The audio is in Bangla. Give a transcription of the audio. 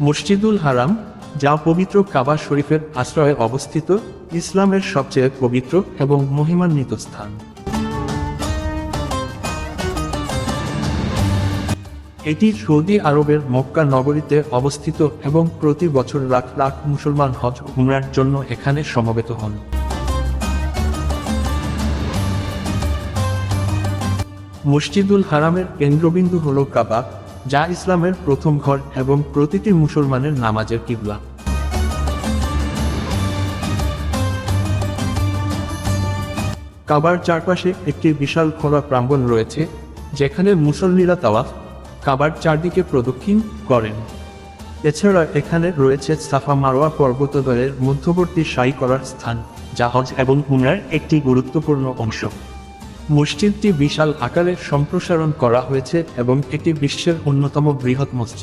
মসজিদুল হারাম, যা পবিত্র কাবা শরীফের আশ্রয়ে অবস্থিত, ইসলামের সবচেয়ে পবিত্র এবং মহিমান্বিত স্থান। এটি সৌদি আরবের মক্কা নগরীতে অবস্থিত এবং প্রতি বছর লাখ লাখ মুসলমান হজ উমরার জন্য এখানে সমবেত হন। মসজিদুল হারামের কেন্দ্রবিন্দু হল কাবা, যা ইসলামের প্রথম ঘর এবং প্রতিটি মুসলমানের নামাজের কিবলা। কাবার চারপাশে একটি বিশাল খোলা প্রাঙ্গণ রয়েছে, যেখানে মুসল্লিরা তাওয়াফ, কাবার চারদিকে প্রদক্ষিণ করেন। এছাড়া এখানে রয়েছে সাফা মারওয়া পর্বতদ্বয়ের মধ্যবর্তী সাই করার স্থান, যা হজ এবং উমরার একটি গুরুত্বপূর্ণ অংশ। মসজিদটি বিশাল আকারে সম্প্রসারণ করা হয়েছে এবং এটি বিশ্বের অন্যতম বৃহৎ মসজিদ।